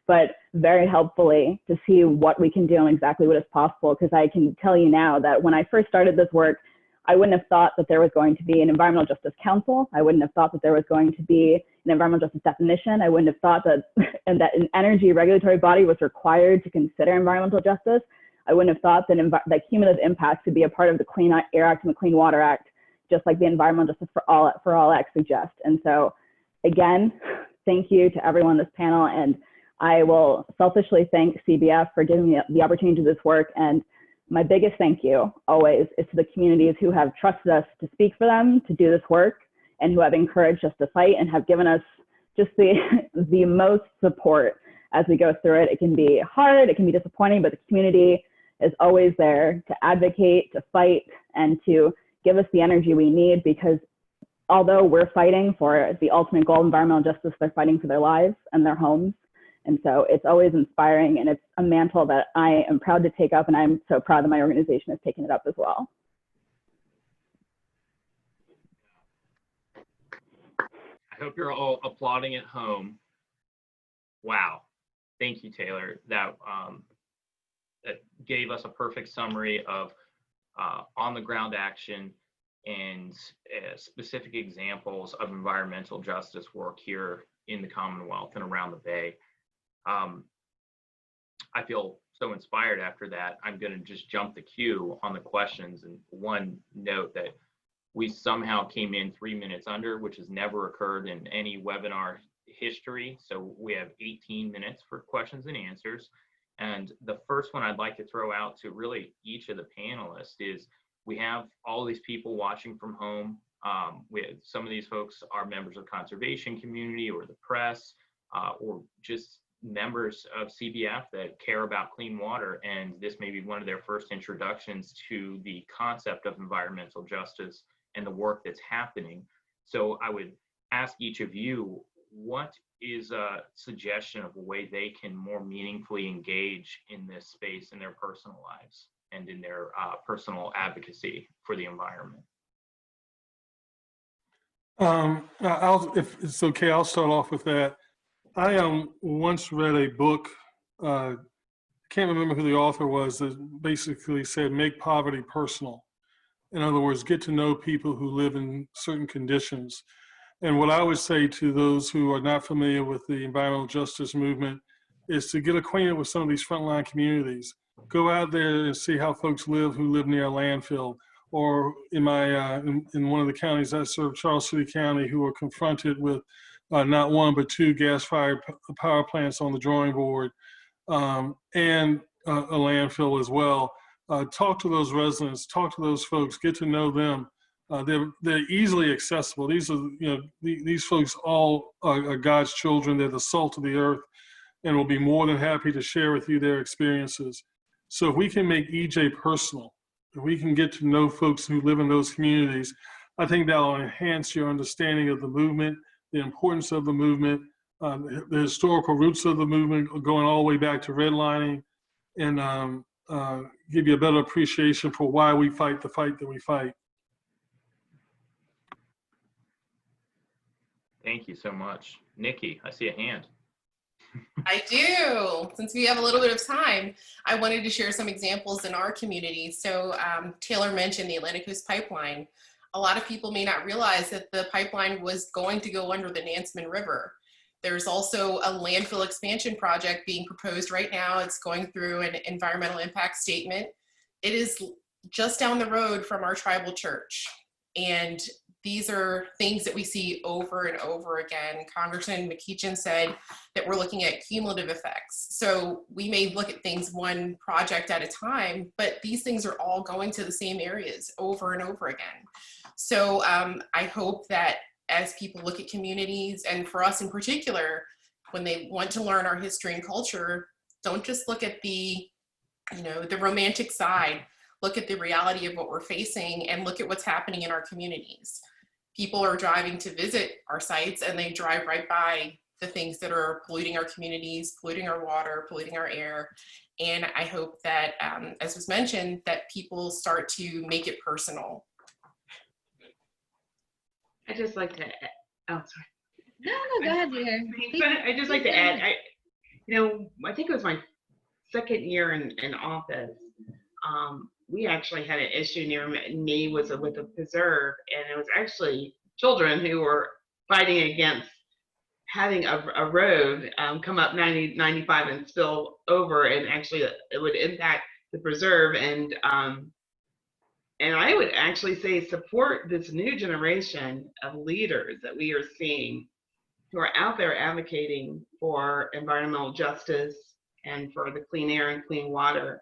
but very helpfully to see what we can do and exactly what is possible. Because I can tell you now that when I first started this work, I wouldn't have thought that there was going to be an environmental justice council. I wouldn't have thought that there was going to be an environmental justice definition. I wouldn't have thought that, and that an energy regulatory body was required to consider environmental justice. I wouldn't have thought that cumulative impacts could be a part of the Clean Air Act and the Clean Water Act, just like the Environmental Justice for All Act suggests. And so again, thank you to everyone on this panel. And I will selfishly thank CBF for giving me the opportunity to do this work. And my biggest thank you always is to the communities who have trusted us to speak for them, to do this work, and who have encouraged us to fight and have given us just the most support as we go through it. It can be hard, it can be disappointing, but the community is always there to advocate, to fight, and to give us the energy we need, because although we're fighting for the ultimate goal of environmental justice, they're fighting for their lives and their homes. And so it's always inspiring, and it's a mantle that I am proud to take up, and I'm so proud that my organization has taken it up as well. I hope you're all applauding at home. Wow. Thank you, Taylor. That gave us a perfect summary of on-the-ground action and specific examples of environmental justice work here in the Commonwealth and around the Bay. I feel so inspired after that. I'm going to just jump the queue on the questions. And one note that we somehow came in 3 minutes under, which has never occurred in any webinar history. So we have 18 minutes for questions and answers. And the first one I'd like to throw out to really each of the panelists is, we have all these people watching from home. Some of these folks are members of conservation community or the press, or just members of CBF that care about clean water, and this may be one of their first introductions to the concept of environmental justice and the work that's happening. So I would ask each of you, what is a suggestion of a way they can more meaningfully engage in this space in their personal lives and in their personal advocacy for the environment? If it's okay, I'll start off with that. I once read a book, I can't remember who the author was, that basically said, make poverty personal. In other words, get to know people who live in certain conditions. And what I would say to those who are not familiar with the environmental justice movement is to get acquainted with some of these frontline communities. Go out there and see how folks live who live near a landfill, or in my in one of the counties I serve, Charles City County, who are confronted with not one but 2 gas-fired power plants on the drawing board, and a landfill as well. Talk to those residents, talk to those folks, get to know them. They're easily accessible. These are, these folks all are God's children. They're the salt of the earth, and will be more than happy to share with you their experiences. So if we can make EJ personal, if we can get to know folks who live in those communities, I think that will enhance your understanding of the movement, the importance of the movement, the historical roots of the movement, going all the way back to redlining, and give you a better appreciation for why we fight the fight that we fight. Thank you so much. Nikki, I see a hand. I do. Since we have a little bit of time, I wanted to share some examples in our community. So Taylor mentioned the Atlantic Coast Pipeline. A lot of people may not realize that the pipeline was going to go under the Nansemond River. There's also a landfill expansion project being proposed right now. It's going through an environmental impact statement. It is just down the road from our tribal church. And these are things that we see over and over again. Congressman McEachin said that we're looking at cumulative effects. So we may look at things one project at a time, but these things are all going to the same areas over and over again. So I hope that as people look at communities, and for us in particular, when they want to learn our history and culture, don't just look at the, the romantic side. Look at the reality of what we're facing and look at what's happening in our communities. People are driving to visit our sites and they drive right by the things that are polluting our communities, polluting our water, polluting our air. And I hope that, as was mentioned, that people start to make it personal. I just like to, oh, sorry. No, go ahead, dear. I just like to add, I think it was my second year in office. We actually had an issue near me with a preserve, and it was actually children who were fighting against having a road come up 95 and spill over, and actually it would impact the preserve. And I would actually say support this new generation of leaders that we are seeing who are out there advocating for environmental justice and for the clean air and clean water.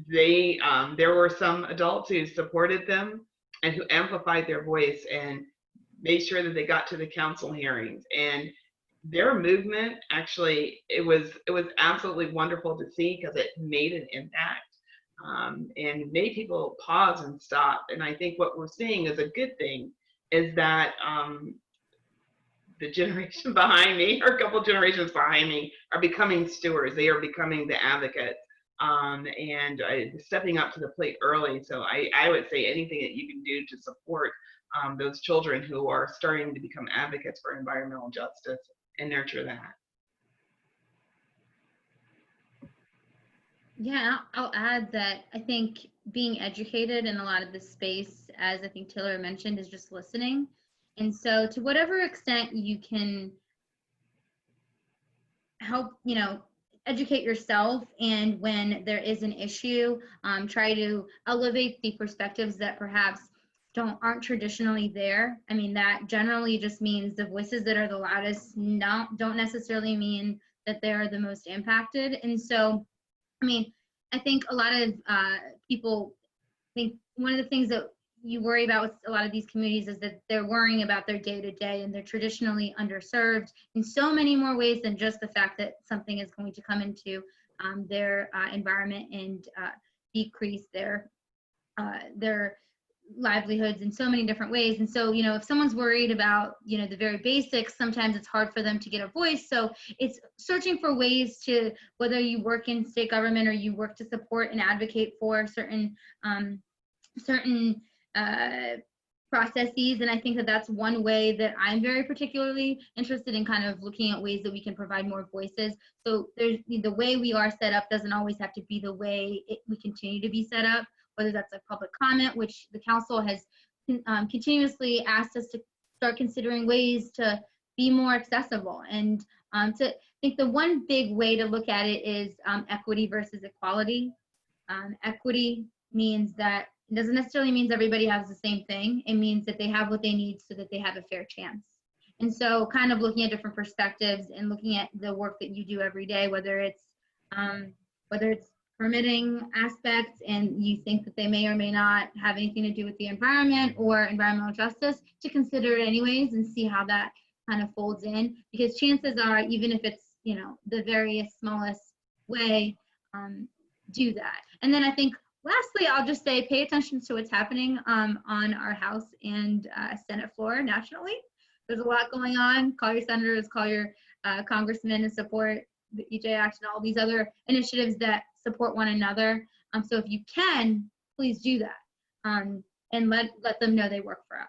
There were some adults who supported them and who amplified their voice and made sure that they got to the council hearings. And their movement, actually, it was absolutely wonderful to see because it made an impact and made people pause and stop. And I think what we're seeing is a good thing is that the generation behind me, or a couple generations behind me, are becoming stewards. They are becoming the advocates. And stepping up to the plate early. So I would say anything that you can do to support those children who are starting to become advocates for environmental justice and nurture that. Yeah, I'll add that I think being educated in a lot of this space, as I think Taylor mentioned, is just listening. And so to whatever extent you can help, educate yourself, and when there is an issue, try to elevate the perspectives that perhaps aren't traditionally there. I mean, that generally just means the voices that are the loudest don't necessarily mean that they're the most impacted. And so, I mean, I think a lot of people think one of the things that you worry about with a lot of these communities is that they're worrying about their day-to-day, and they're traditionally underserved in so many more ways than just the fact that something is going to come into their environment and decrease their livelihoods in so many different ways. And so, if someone's worried about, the very basics, sometimes it's hard for them to get a voice. So it's searching for ways to, whether you work in state government or you work to support and advocate for certain processes. And I think that that's one way that I'm very particularly interested in, kind of looking at ways that we can provide more voices. So there's the way we are set up doesn't always have to be the way we continue to be set up, whether that's a public comment, which the council has continuously asked us to start considering ways to be more accessible. And to think the one big way to look at it is equity versus equality. Equity means that it doesn't necessarily mean everybody has the same thing. It means that they have what they need so that they have a fair chance. And so kind of looking at different perspectives and looking at the work that you do every day, whether it's permitting aspects and you think that they may or may not have anything to do with the environment or environmental justice, to consider it anyways and see how that kind of folds in, because chances are, even if it's, the very smallest way, do that. And then I think lastly, I'll just say, pay attention to what's happening on our House and Senate floor nationally. There's a lot going on. Call your senators, call your congressmen, and support the EJ Act and all these other initiatives that support one another. So if you can, please do that, and let them know they work for us.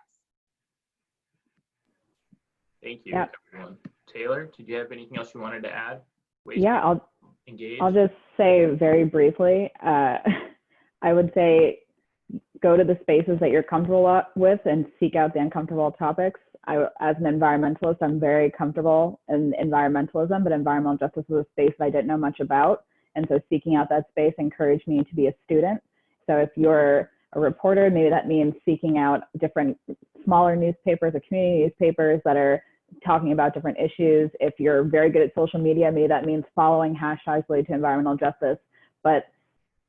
Thank you, Yeah. everyone. Taylor, did you have anything else you wanted to add? Yeah, Engage. I'll just say very briefly, I would say go to the spaces that you're comfortable with and seek out the uncomfortable topics. As an environmentalist, I'm very comfortable in environmentalism, but environmental justice was a space that I didn't know much about. And so seeking out that space encouraged me to be a student. So if you're a reporter, maybe that means seeking out different smaller newspapers or community newspapers that are talking about different issues. If you're very good at social media, maybe that means following hashtags related to environmental justice. But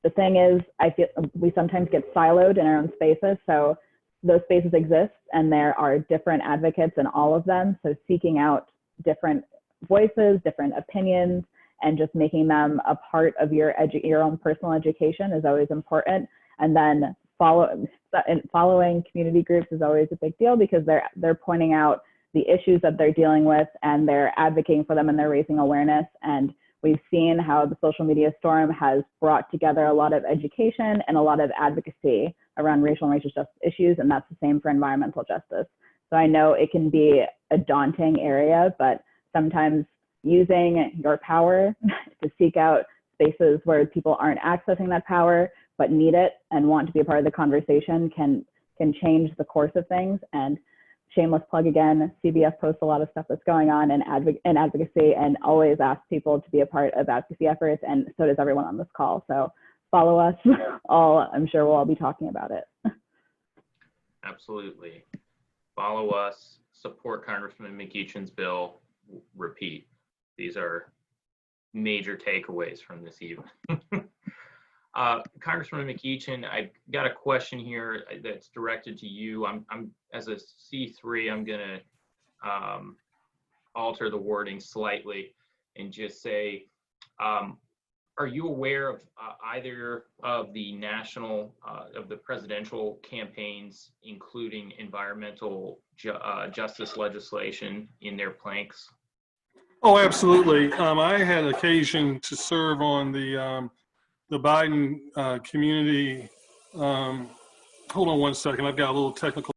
the thing is, I feel we sometimes get siloed in our own spaces. So those spaces exist and there are different advocates in all of them. So seeking out different voices, different opinions, and just making them a part of your own personal education is always important. And then following community groups is always a big deal because they're pointing out the issues that they're dealing with and they're advocating for them and they're raising awareness. And we've seen how the social media storm has brought together a lot of education and a lot of advocacy around racial and racial justice issues, and that's the same for environmental justice. So I know it can be a daunting area, but sometimes using your power to seek out spaces where people aren't accessing that power but need it and want to be a part of the conversation can change the course of things. And shameless plug again, CBS posts a lot of stuff that's going on in advocacy and always ask people to be a part of advocacy efforts, and so does everyone on this call. So follow us I'm sure we'll all be talking about it. Absolutely. Follow us, support Congressman McEachin's bill, repeat. These are major takeaways from this evening. Congressman McEachin, I've got a question here that's directed to you. I'm as a C3, I'm gonna alter the wording slightly and just say, are you aware of either of the national, of the presidential campaigns, including environmental justice legislation in their planks? Oh, absolutely. I had occasion to serve on the Biden community. Hold on one second. I've got a little technical.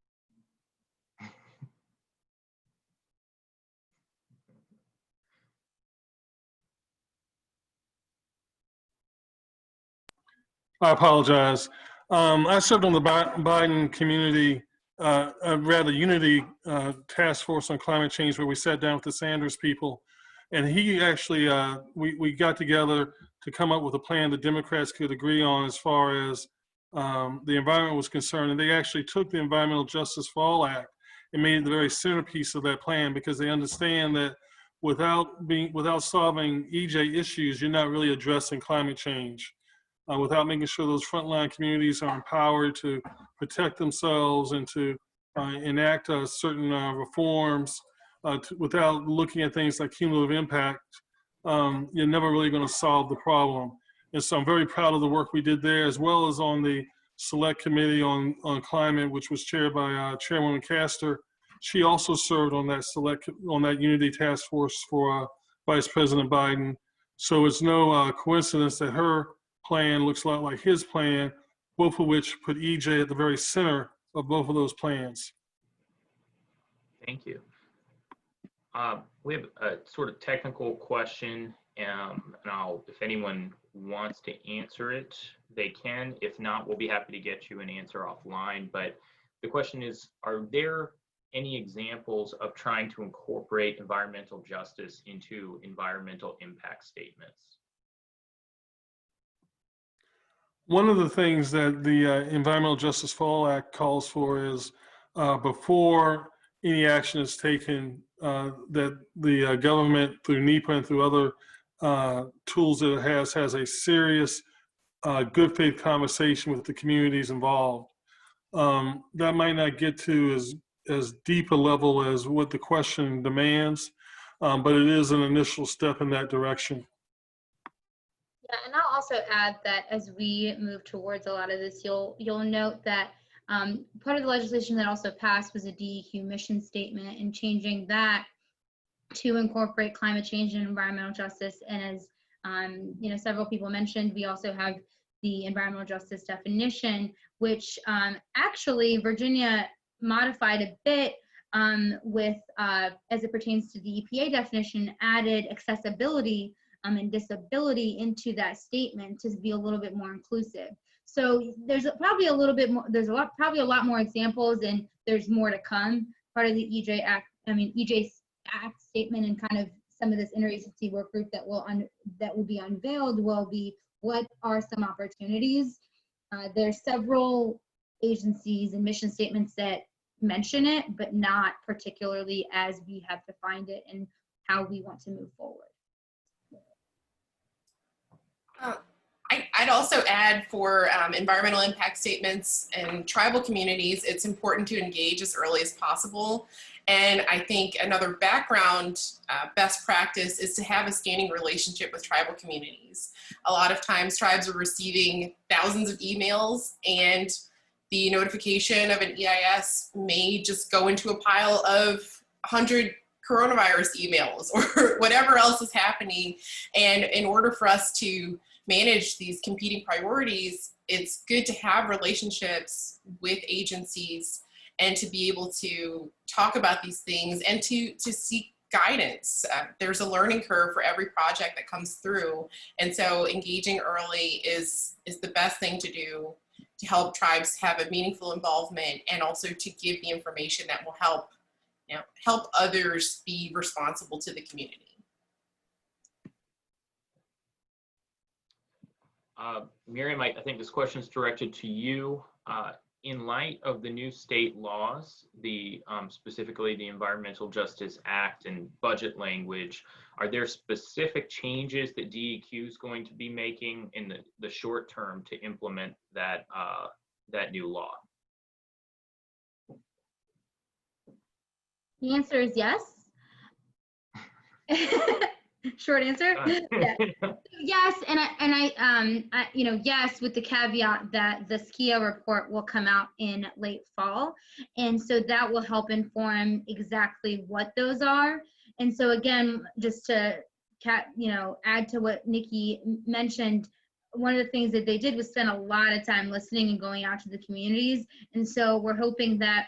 I apologize. I served on the Biden community, rather unity task force on climate change, where we sat down with the Sanders people. And he actually, we got together to come up with a plan the Democrats could agree on as far as the environment was concerned. And they actually took the Environmental Justice for All Act and made it the very centerpiece of that plan, because they understand that without solving EJ issues, you're not really addressing climate change. Without making sure those frontline communities are empowered to protect themselves and to enact certain reforms, without looking at things like cumulative impact, you're never really going to solve the problem. And so I'm very proud of the work we did there, as well as on the Select Committee on Climate, which was chaired by Chairwoman Castor. She also served on that Unity Task Force for Vice President Biden. So it's no coincidence that her plan looks a lot like his plan, both of which put EJ at the very center of both of those plans. Thank you. We have a sort of technical question, and if anyone wants to answer it, they can. If not, we'll be happy to get you an answer offline. But the question is, are there any examples of trying to incorporate environmental justice into environmental impact statements? One of the things that the Environmental Justice for All Act calls for is before any action is taken, that the government, through NEPA and through other tools that it has a serious good faith conversation with the communities involved. That might not get to as deep a level as what the question demands, but it is an initial step in that direction. Yeah, and I'll also add that as we move towards a lot of this, you'll note that part of the legislation that also passed was a DEQ mission statement, and changing that to incorporate climate change and environmental justice, and as You know, several people mentioned, we also have the environmental justice definition, which actually Virginia modified a bit with, as it pertains to the EPA definition, added accessibility and disability into that statement to be a little bit more inclusive. So there's probably a little bit more, probably a lot more examples, and there's more to come. Part of the EJ's Act statement and kind of some of this interagency work group that will be unveiled will be what are some opportunities. There's several agencies and mission statements that mention it, but not particularly as we have defined it and how we want to move forward. I'd also add for environmental impact statements and tribal communities, it's important to engage as early as possible. And I think another background best practice is to have a standing relationship with tribal communities. A lot of times tribes are receiving thousands of emails, and the notification of an EIS may just go into a pile of 100 coronavirus emails or whatever else is happening. And in order for us to manage these competing priorities, it's good to have relationships with agencies and to be able to talk about these things and to seek guidance. There's a learning curve for every project that comes through. And so engaging early is the best thing to do to help tribes have a meaningful involvement, and also to give the information that will help, help others be responsible to the community. Miriam, I think this question is directed to you. In light of the new state laws, specifically the Environmental Justice Act and budget language, are there specific changes that DEQ is going to be making in the short term to implement that new law? The answer is yes. Short answer. Yeah. Yes, and I yes, with the caveat that the SKIA report will come out in late fall, and so that will help inform exactly what those are. And so again, just to add to what Nikki mentioned, one of the things that they did was spend a lot of time listening and going out to the communities, and so we're hoping that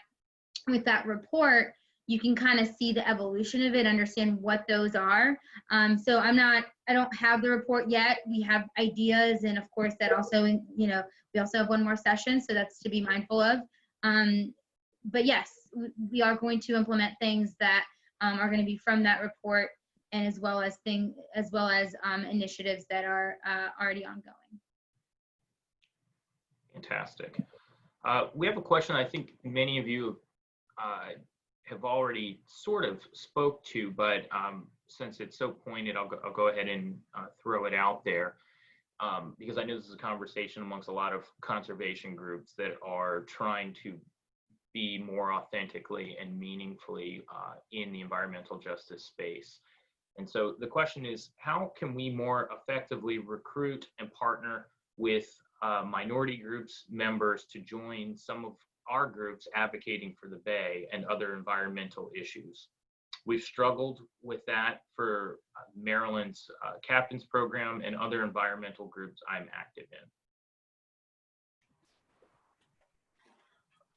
with that report, you can kind of see the evolution of it, understand what those are. So I don't have the report yet. We have ideas, and of course that also, we also have one more session, so that's to be mindful of. But yes, we are going to implement things that are going to be from that report, and as well as initiatives that are already ongoing. Fantastic. We have a question I think many of you have already sort of spoke to, but since it's so pointed, I'll go ahead and throw it out there, because I know this is a conversation amongst a lot of conservation groups that are trying to be more authentically and meaningfully in the environmental justice space. And so the question is, how can we more effectively recruit and partner with minority groups members to join some of our groups advocating for the Bay and other environmental issues? We've struggled with that for Maryland's Captain's Program and other environmental groups I'm active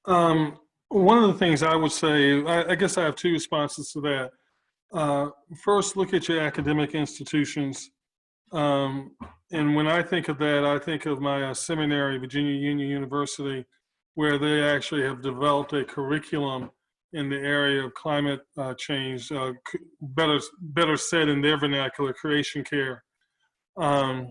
in. One of the things I would say, I guess I have two responses to that. First, look at your academic institutions. And when I think of that, I think of my seminary, Virginia Union University, where they actually have developed a curriculum in the area of climate change, better said in their vernacular, creation care. There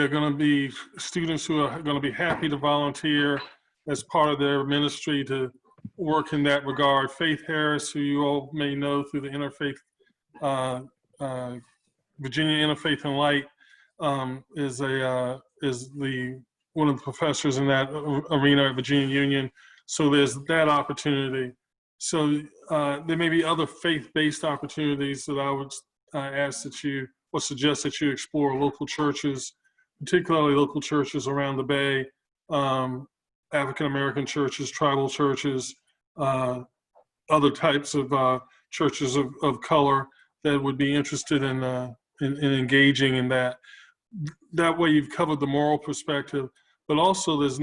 are going to be students who are going to be happy to volunteer as part of their ministry to work in that regard. Faith Harris, who you all may know through the Interfaith, Virginia Interfaith and Light, is one of the professors in that arena at Virginia Union. So there's that opportunity. So there may be other faith-based opportunities that I would ask that you, or suggest that you explore. Local churches, particularly local churches around the Bay, African-American churches, tribal churches, other types of churches of color that would be interested in in engaging in that. That way you've covered the moral perspective, but also there's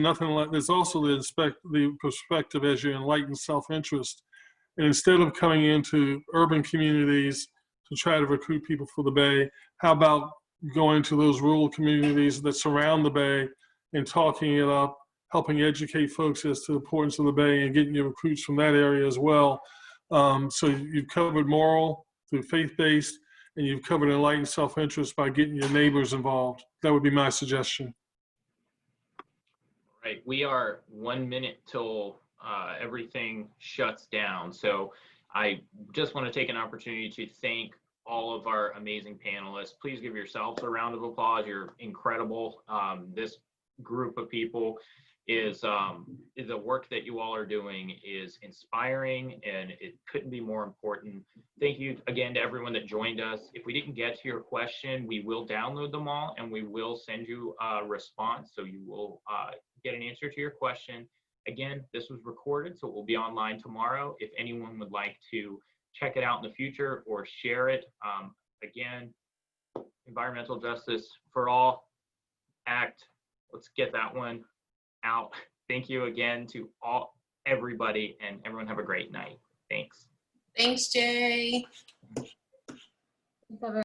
also the perspective as your enlightened self-interest. And instead of coming into urban communities to try to recruit people for the Bay, how about going to those rural communities that surround the Bay and talking it up, helping educate folks as to the importance of the Bay and getting your recruits from that area as well. So you've covered moral through faith-based, and you've covered enlightened self-interest by getting your neighbors involved. That would be my suggestion. Right, we are 1 minute till everything shuts down. So I just want to take an opportunity to thank all of our amazing panelists. Please give yourselves a round of applause. You're incredible. This group of people is the work that you all are doing is inspiring, and it couldn't be more important. Thank you again to everyone that joined us. If we didn't get to your question, we will download them all and we will send you a response, so you will get an answer to your question. Again, this was recorded, so it will be online tomorrow. If anyone would like to check it out in the future or share it, again, environmental justice for all, ACT. Let's get that one out. Thank you again to everybody, and everyone have a great night. Thanks. Thanks, Jay. Thanks, everyone.